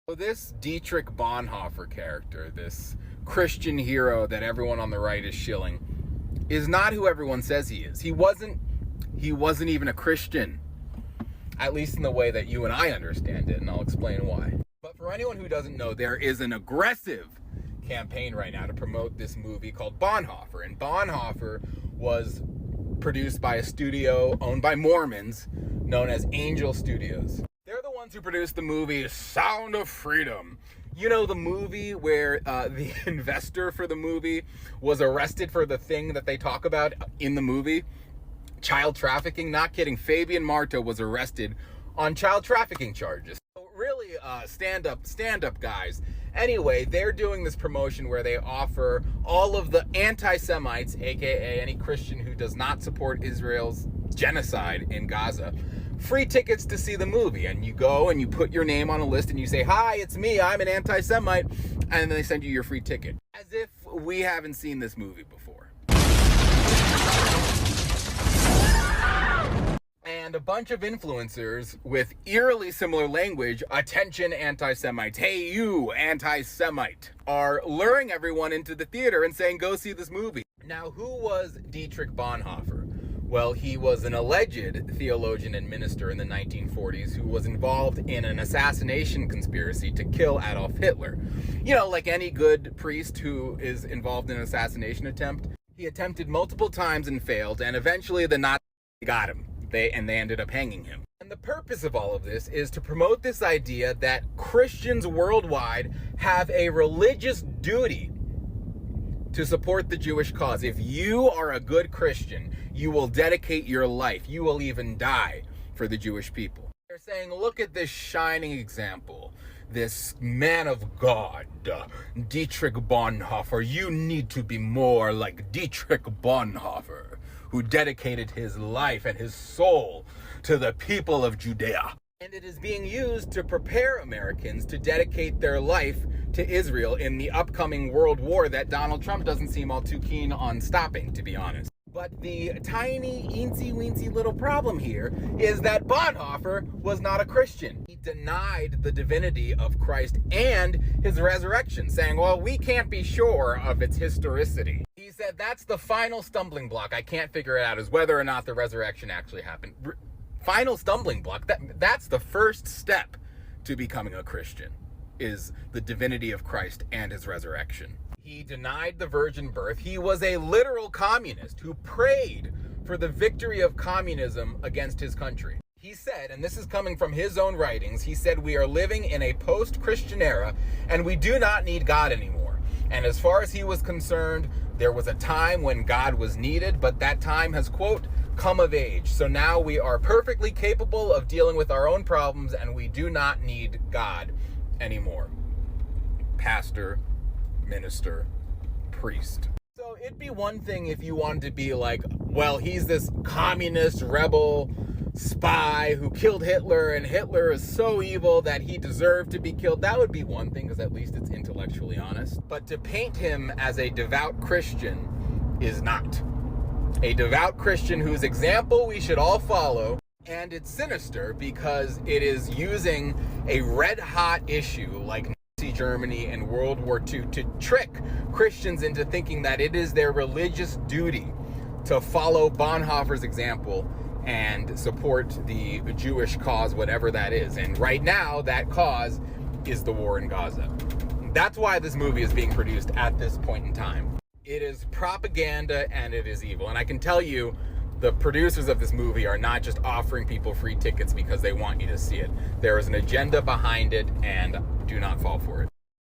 So this Dietrich Bonhoeffer character, this Christian hero that everyone on the right is shilling, is not who everyone says he is. He wasn't even a Christian, at least in the way that you and I understand it, and I'll explain why. But for anyone who doesn't know, there is an aggressive campaign right now to promote this movie called Bonhoeffer, and Bonhoeffer was produced by a studio owned by Mormons known as Angel Studios. They're the ones who produced the movie Sound of Freedom. You know, the movie where the investor for the movie was arrested for the thing that they talk about in the movie? Child trafficking? Not kidding. Fabian Marta was arrested on child trafficking charges. So really, stand up guys. Anyway, they're doing this promotion where they offer all of the anti-Semites, aka any Christian who does not support Israel's genocide in Gaza, free tickets to see the movie. And you go and you put your name on a list and you say, "Hi, it's me, I'm an anti-Semite," and then they send you your free ticket. As if we haven't seen this movie before. And a bunch of influencers with eerily similar language, "Attention anti-Semites, hey you anti-Semite," are luring everyone into the theater and saying, "Go see this movie." Now, who was Dietrich Bonhoeffer? Well, he was an alleged theologian and minister in the 1940s who was involved in an assassination conspiracy to kill Adolf Hitler. You know, like any good priest who is involved in an assassination attempt, he attempted multiple times and failed, and eventually the Nazis got him. They ended up hanging him. And the purpose of all of this is to promote this idea that Christians worldwide have a religious duty to support the Jewish cause. If you are a good Christian, you will dedicate your life. You will even die for the Jewish people. They're saying, look at this shining example, this man of God, Dietrich Bonhoeffer. You need to be more like Dietrich Bonhoeffer, who dedicated his life and his soul to the people of Judea. And it is being used to prepare Americans to dedicate their life to Israel in the upcoming world war that Donald Trump doesn't seem all too keen on stopping, to be honest. But the tiny, eensy-weensy little problem here is that Bonhoeffer was not a Christian. He denied the divinity of Christ and his resurrection, saying, well, we can't be sure of its historicity. He said that's the final stumbling block. I can't figure it out, is whether or not the resurrection actually happened. Final stumbling block, that's the first step to becoming a Christian, is the divinity of Christ and his resurrection. He denied the virgin birth. He was a literal communist who prayed for the victory of communism against his country. He said, and this is coming from his own writings, he said, "We are living in a post-Christian era and we do not need God anymore." And as far as he was concerned, there was a time when God was needed, but that time has, quote, come of age. So now we are perfectly capable of dealing with our own problems and we do not need God anymore. Pastor, minister, priest. So it'd be one thing if you wanted to be like, well, he's this communist rebel spy who killed Hitler and Hitler is so evil that he deserved to be killed. That would be one thing, because at least it's intellectually honest. But to paint him as a devout Christian is not. A devout Christian whose example we should all follow. And it's sinister because it is using a red-hot issue like Nazi Germany and World War II to trick Christians into thinking that it is their religious duty to follow Bonhoeffer's example and support the Jewish cause, whatever that is. And right now, that cause is the war in Gaza. That's why this movie is being produced at this point in time. It is propaganda and it is evil. And I can tell you, the producers of this movie are not just offering people free tickets because they want you to see it. There is an agenda behind it, and do not fall for it.